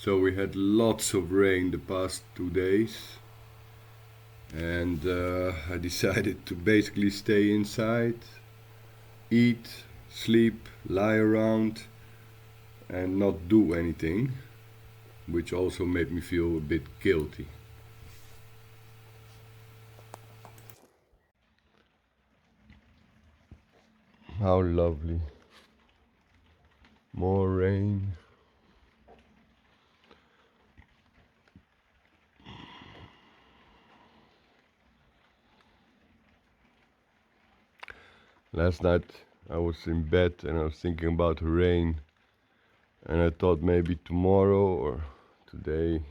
So we had lots of rain the past 2 days, and I decided to basically stay inside, eat, sleep, lie around, and not do anything, which also made me feel a bit guilty. How lovely. More rain. Last night I was in bed and I was thinking about the rain, and I thought maybe tomorrow or today,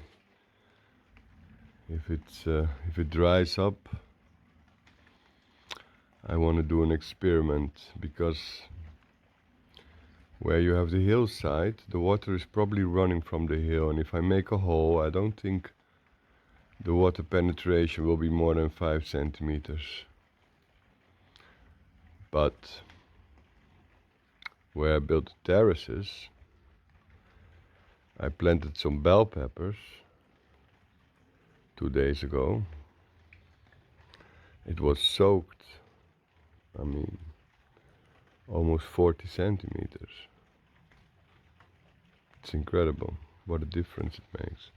if it dries up, I want to do an experiment, because where you have the hillside, the water is probably running from the hill, and if I make a hole, I don't think the water penetration will be more than 5 centimeters. But where I built the terraces, I planted some bell peppers 2 days ago. It was soaked, I mean, almost 40 centimeters. It's incredible what a difference it makes.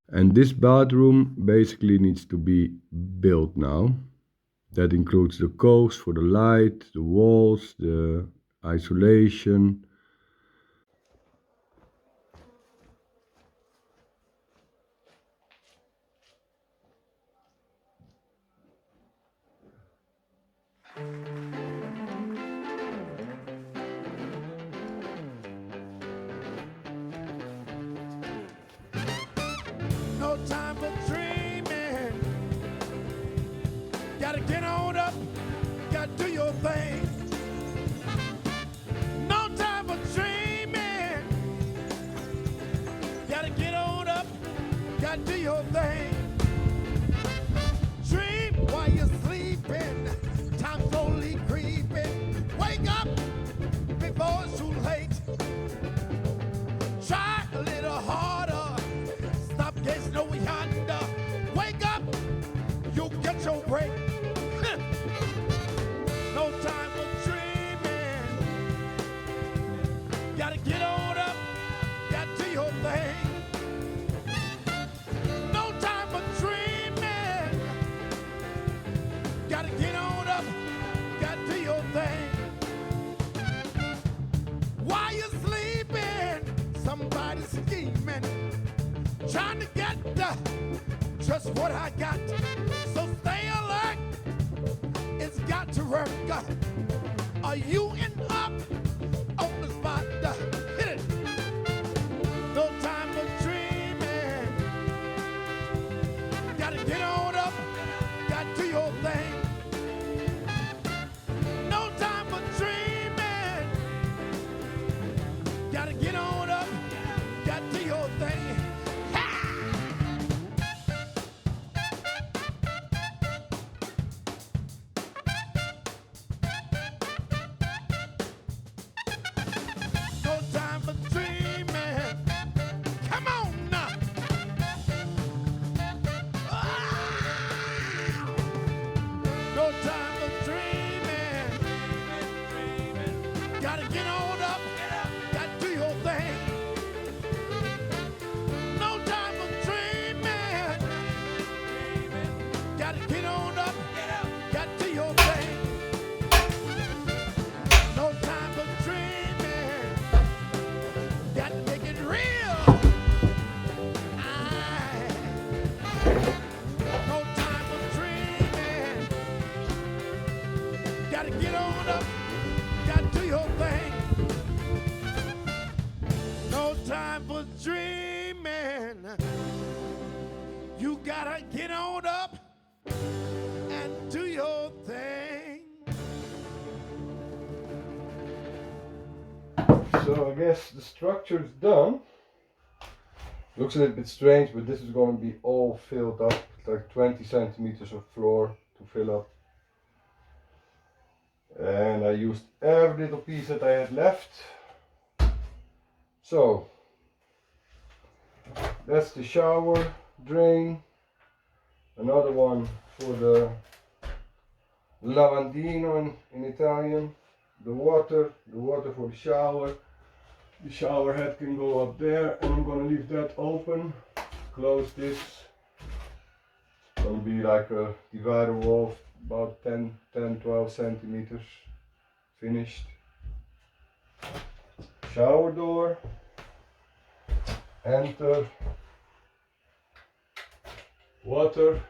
And this bathroom basically needs to be built now. That includes the coves for the light, the walls, the isolation. No time for dreaming. Gotta get on up, gotta do your thing. No time for dreaming. Gotta get on up, gotta do your thing. Dream while you're sleeping, time slowly creeping. Wake up before it's too late. Try a little harder, stop gazing over yonder. Wake up, you'll get your break. No time for dreaming. Gotta get on up, gotta do your thing. No time for dreaming. Gotta get on up, gotta do your thing. While you're sleeping, somebody's scheming, trying to get just what I got. So stay alert, it's got to work. Are you in up on the spot? Hit it. No time for dreaming. Gotta get on up, gotta do your thing. No time for dreaming. Gotta get on up, gotta do your thing. So I guess the structure is done. Looks a little bit strange, but this is going to be all filled up. It's like 20 centimeters of floor to fill up. And I used every little piece that I had left. So that's the shower drain. Another one for the lavandino in Italian. The water for the shower. The shower head can go up there, and I'm going to leave that open. Close this. It's going to be like a divider wall, about 10-12 centimeters. Finished. Shower door. Enter. Water.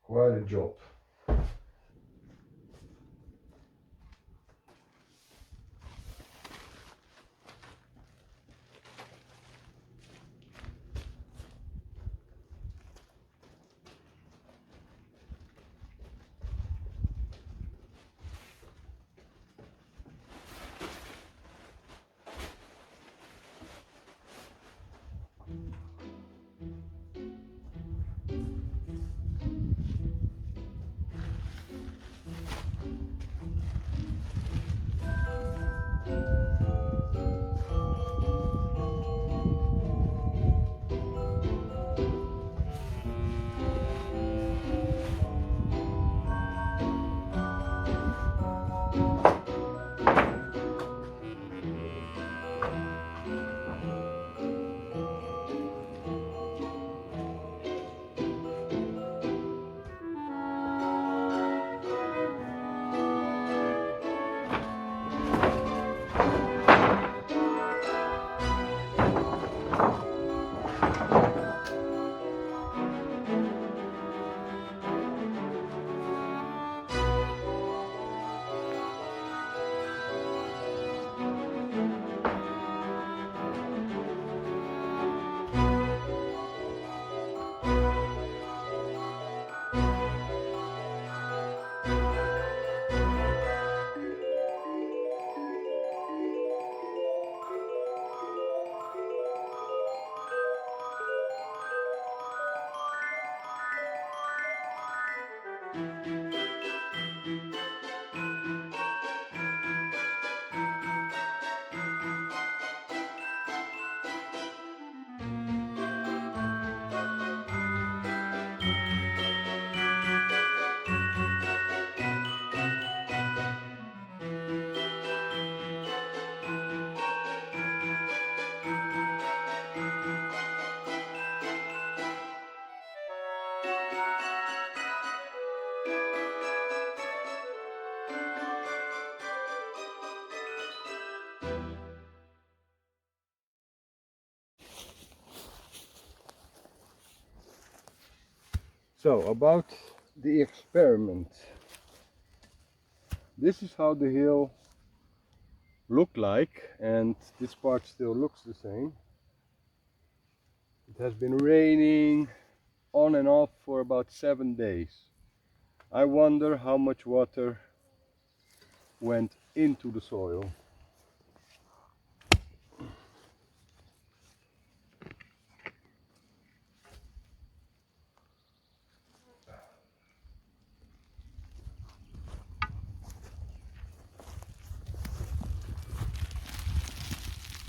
Quite a job. So about the experiment. This is how the hill looked like, and this part still looks the same. It has been raining on and off for about 7 days. I wonder how much water went into the soil.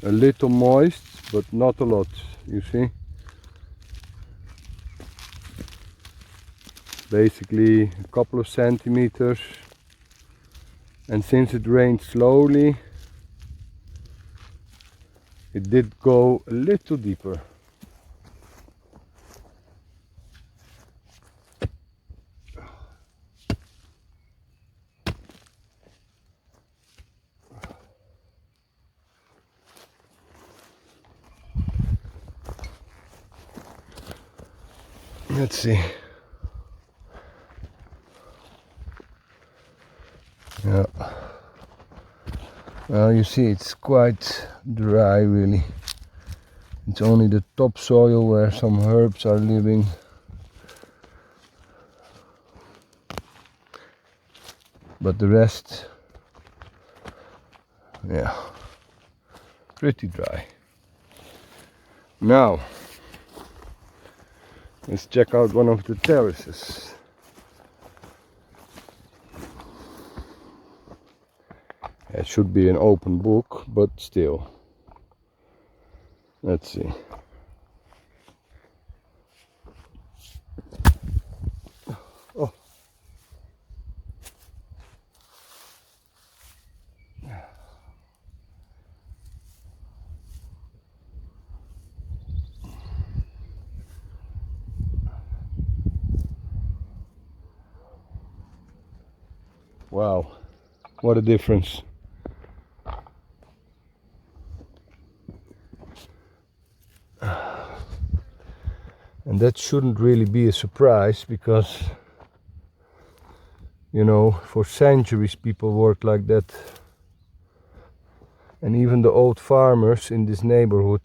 A little moist, but not a lot, you see. Basically a couple of centimeters, and since it rained slowly, it did go a little deeper. Let's see. Yeah. Well, you see, it's quite dry, really. It's only the topsoil where some herbs are living. but the rest, yeah, pretty dry. Now let's check out one of the terraces. It should be an open book, but still. Let's see. Oh. Wow, what a difference. And that shouldn't really be a surprise, because, you know, for centuries people worked like that. And even the old farmers in this neighborhood,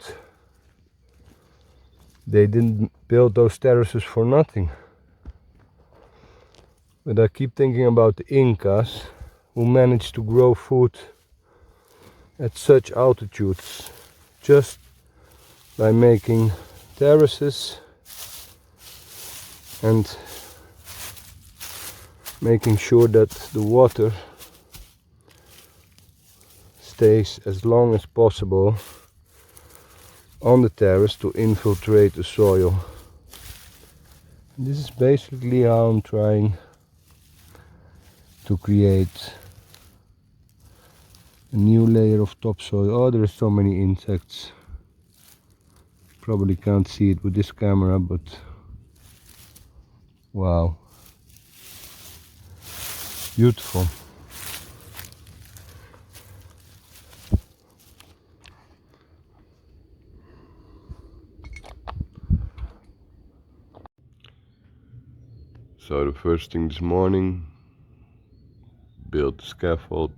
they didn't build those terraces for nothing. But I keep thinking about the Incas, who managed to grow food at such altitudes just by making terraces and making sure that the water stays as long as possible on the terrace to infiltrate the soil. This is basically how I'm trying to create a new layer of topsoil. Oh, there are so many insects. Probably can't see it with this camera, but wow, beautiful. So the first thing this morning, built the scaffold.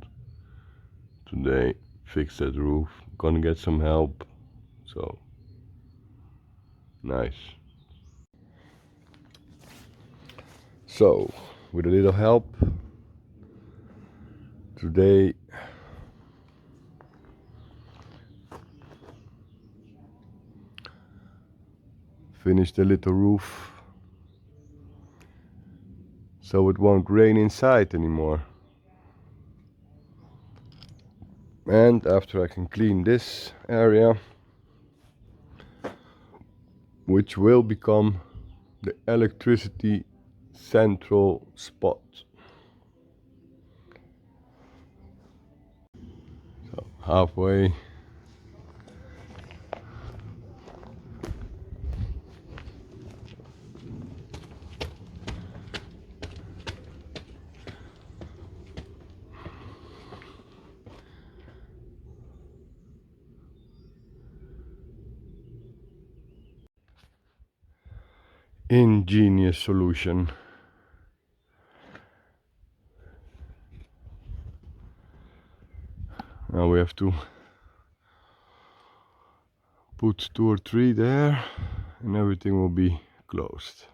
Today fix that roof. Gonna get some help. So nice. So with a little help today, finish the little roof so it won't rain inside anymore. And after I can clean this area, which will become the electricity central spot. So halfway. Ingenious solution. Now we have to put 2 or 3 there and everything will be closed.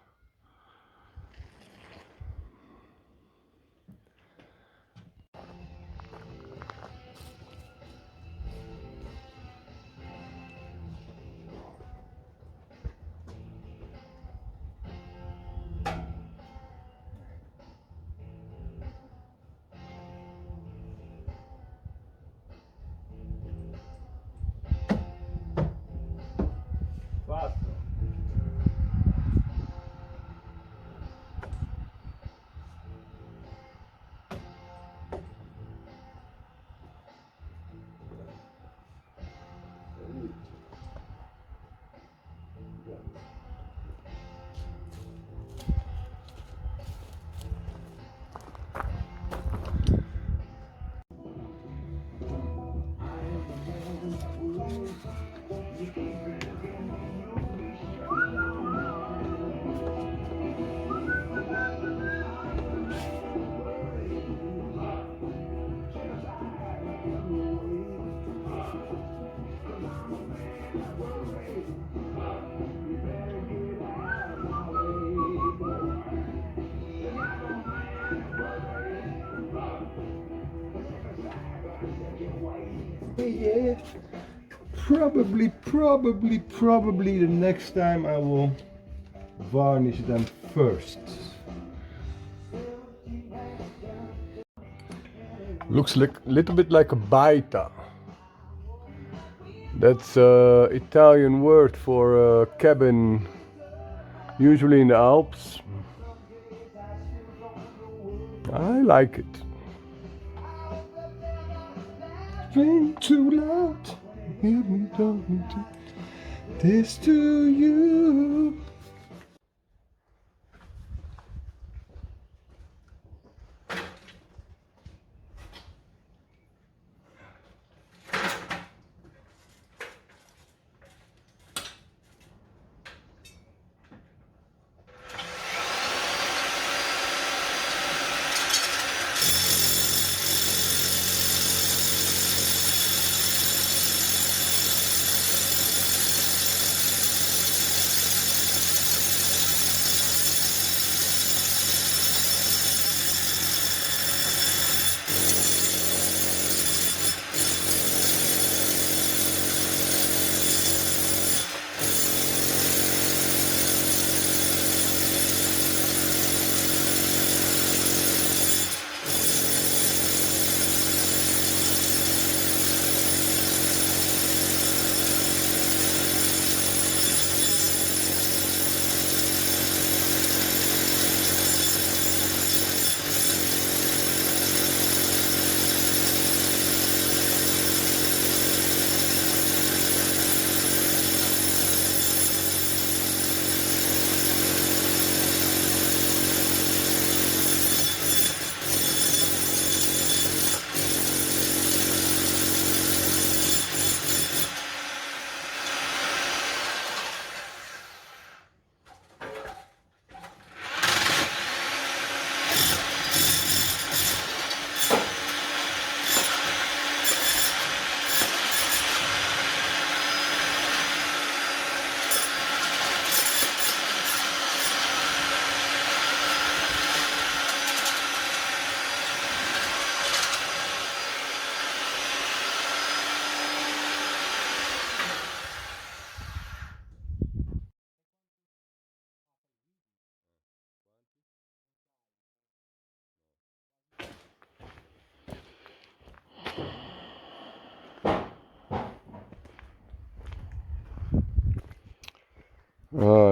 Yeah. Probably the next time I will varnish them first. Looks like a little bit like a baita. That's an Italian word for a cabin, usually in the Alps. I like it. Drink too loud, hear me talking to this to you.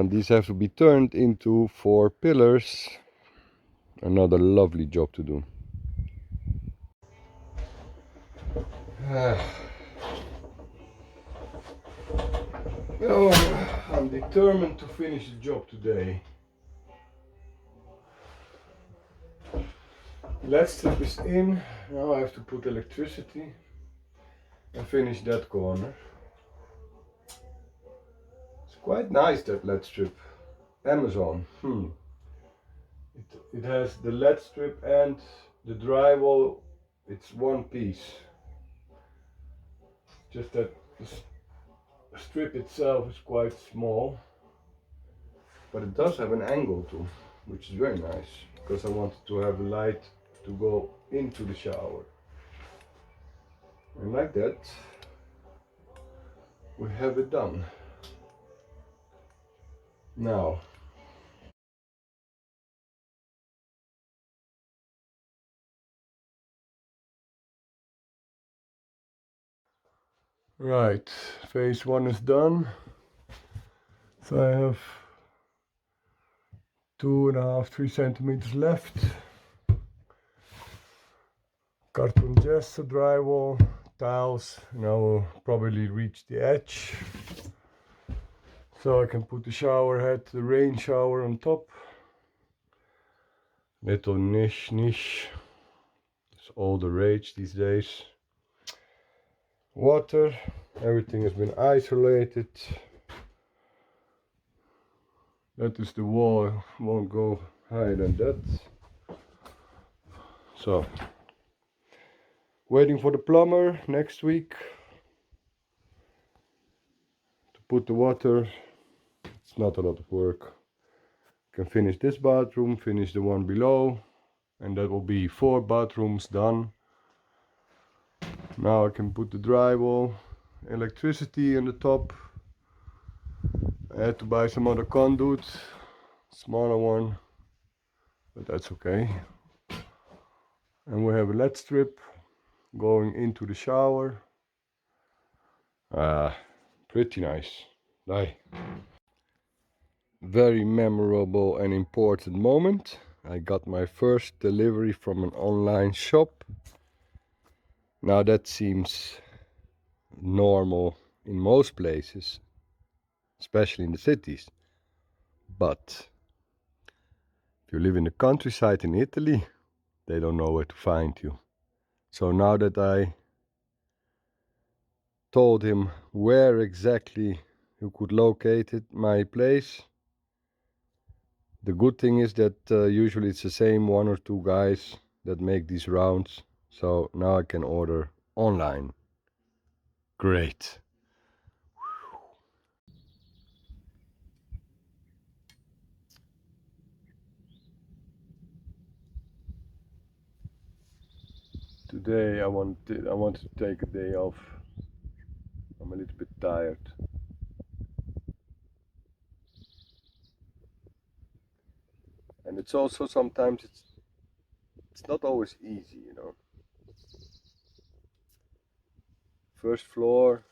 These have to be turned into 4 pillars. Another lovely job to do. Oh, I'm determined to finish the job today. Lead strip is in. Now I have to put electricity and finish that corner. It's quite nice, that lead strip. Amazon. It has the lead strip and the drywall. It's one piece. Just that the strip itself is quite small, but it does have an angle too, which is very nice, because I wanted to have the light to go into the shower. And like that, we have it done. Now, right, phase 1 is done. So I have 2.5–3 centimeters left. Carton gesso, drywall, tiles, and I will probably reach the edge. So I can put the shower head, the rain shower on top. Little niche. It's all the rage these days. Water, everything has been isolated. That is the wall, won't go higher than that. So, waiting for the plumber next week to put the water. It's not a lot of work. Can finish this bathroom, finish the one below, and that will be 4 bathrooms done. Now I can put the drywall, electricity on the top. I had to buy some other conduit, smaller one, but that's okay. And we have a LED strip going into the shower. Pretty nice. Bye. Very memorable and important moment. I got my first delivery from an online shop. Now that seems normal in most places, especially in the cities. But if you live in the countryside in Italy, they don't know where to find you. So now that I told him where exactly you could locate it, my place, the good thing is that usually it's the same one or two guys that make these rounds. So now I can order online. Great. Today I want to take a day off. I'm a little bit tired. And it's also sometimes it's not always easy, you know. First floor,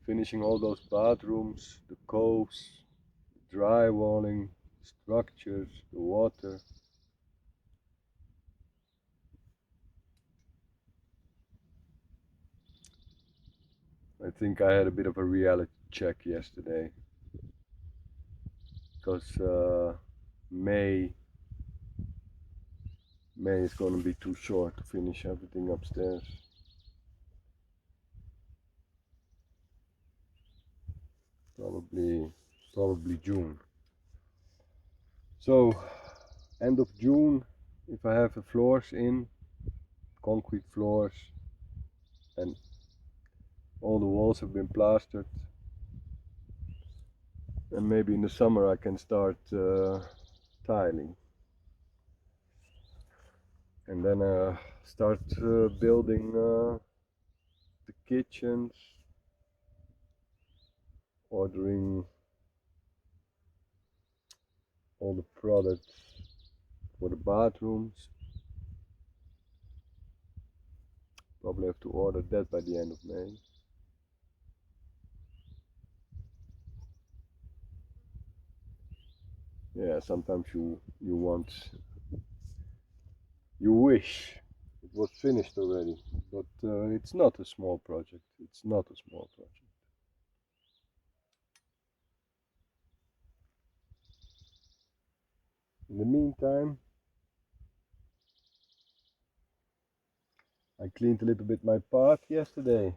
finishing all those bathrooms, the coves, the drywalling, structures, the water. I think I had a bit of a reality check yesterday, because May is going to be too short to finish everything upstairs. Probably June. So end of June, if I have the floors in, concrete floors, and all the walls have been plastered, and maybe in the summer I can start tiling, and then start building the kitchens, ordering all the products for the bathrooms. Probably have to order that by the end of May. Yeah, sometimes you wish it was finished already, but it's not a small project. It's not a small project. In the meantime, I cleaned a little bit my path yesterday.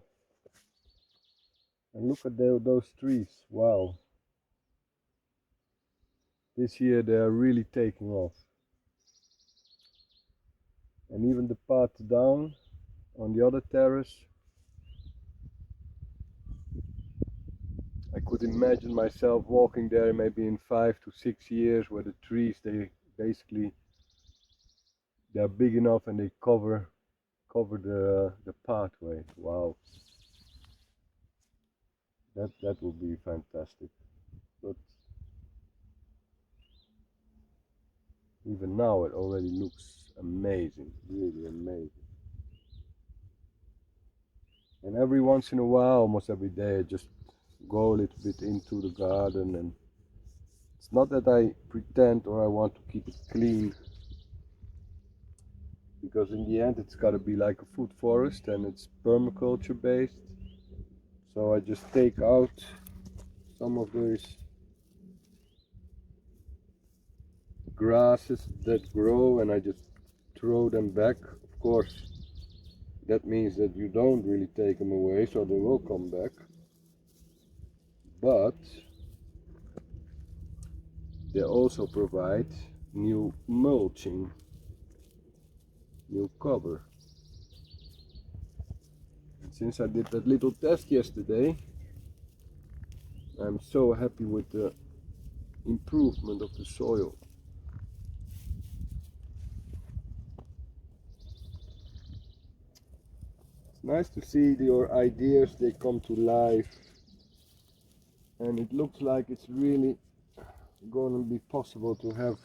And look at those trees. Wow. This year they are really taking off. And even the path down on the other terrace, I could imagine myself walking there maybe in 5 to 6 years, where the trees, they're big enough and they cover the pathway. Wow. That would be fantastic. But even now it already looks amazing, really amazing. And every once in a while, almost every day, I just go a little bit into the garden, and it's not that I pretend or I want to keep it clean, because in the end it's got to be like a food forest and it's permaculture based. So I just take out some of those grasses that grow and I just throw them back. Of course, that means that you don't really take them away, so they will come back. But they also provide new mulching, new cover. And since I did that little test yesterday, I'm so happy with the improvement of the soil. Nice to see your ideas, they come to life, and it looks like it's really going to be possible to have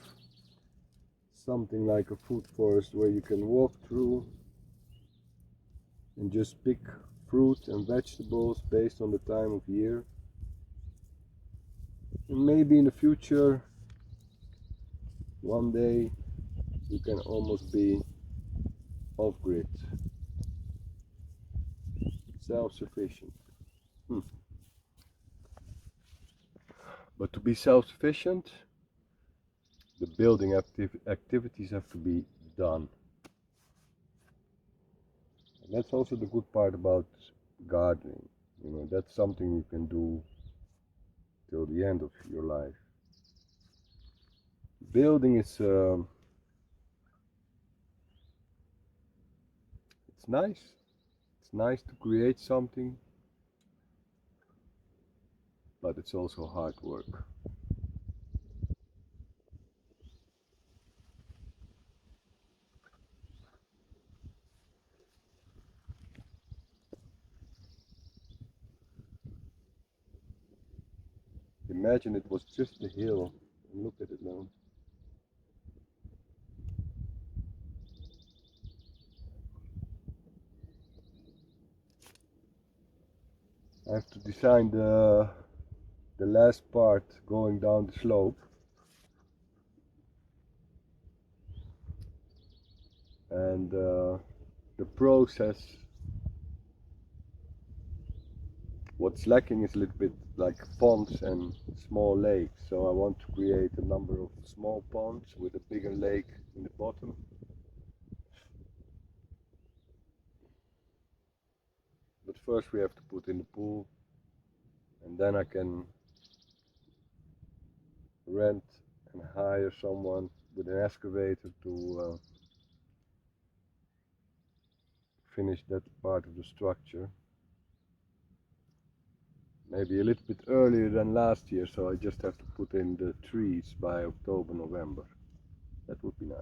something like a food forest where you can walk through and just pick fruit and vegetables based on the time of year. And maybe in the future, one day, you can almost be off-grid, self-sufficient. But to be self-sufficient, the building activities have to be done. And that's also the good part about gardening. You know, that's something you can do till the end of your life. Building is it's nice. It's nice to create something, but it's also hard work. Imagine it was just a hill, and look at it now. I have to design the last part going down the slope, and the process, what's lacking is a little bit like ponds and small lakes, so I want to create a number of small ponds with a bigger lake in the bottom. But first we have to put in the pool, and then I can rent and hire someone with an excavator to finish that part of the structure. Maybe a little bit earlier than last year, so I just have to put in the trees by October, November. That would be nice.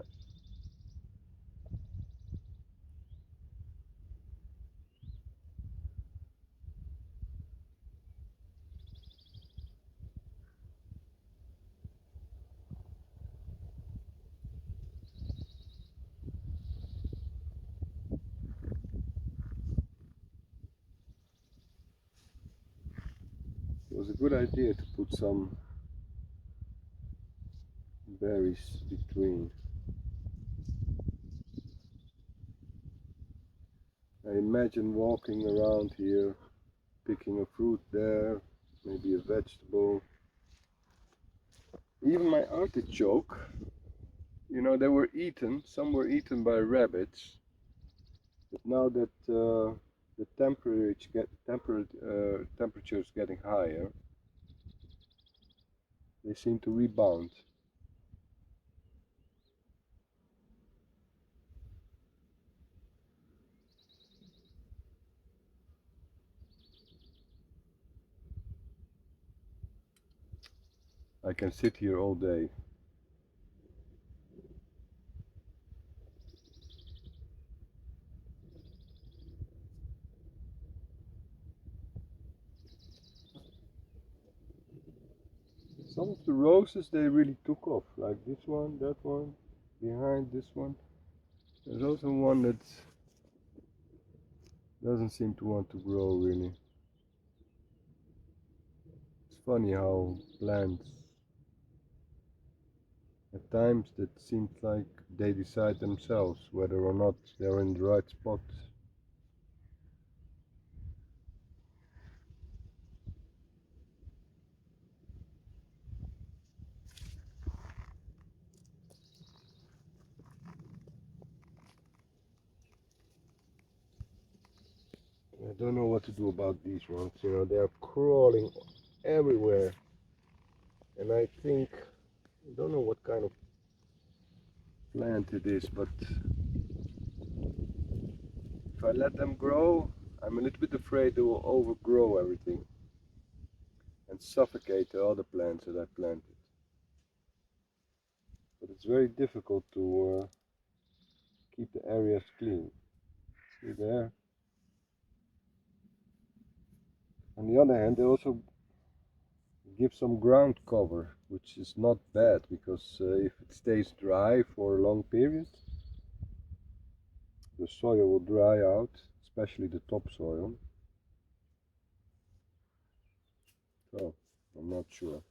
It was a good idea to put some berries between. I imagine walking around here, picking a fruit there, maybe a vegetable. Even my artichoke, you know, they were eaten, some were eaten by rabbits, but now that the temperature is getting higher, they seem to rebound. I can sit here all day. Some of the roses, they really took off, like this one, that one, behind this one. There's also one that doesn't seem to want to grow really. It's funny how plants, at times that seems like they decide themselves whether or not they're in the right spot. I don't know what to do about these ones, you know, they are crawling everywhere. And I think, I don't know what kind of plant it is, but if I let them grow, I'm a little bit afraid they will overgrow everything and suffocate the other plants that I planted. But it's very difficult to keep the areas clean. See there? On the other hand, they also give some ground cover, which is not bad, because if it stays dry for a long period, the soil will dry out, especially the topsoil. So, I'm not sure.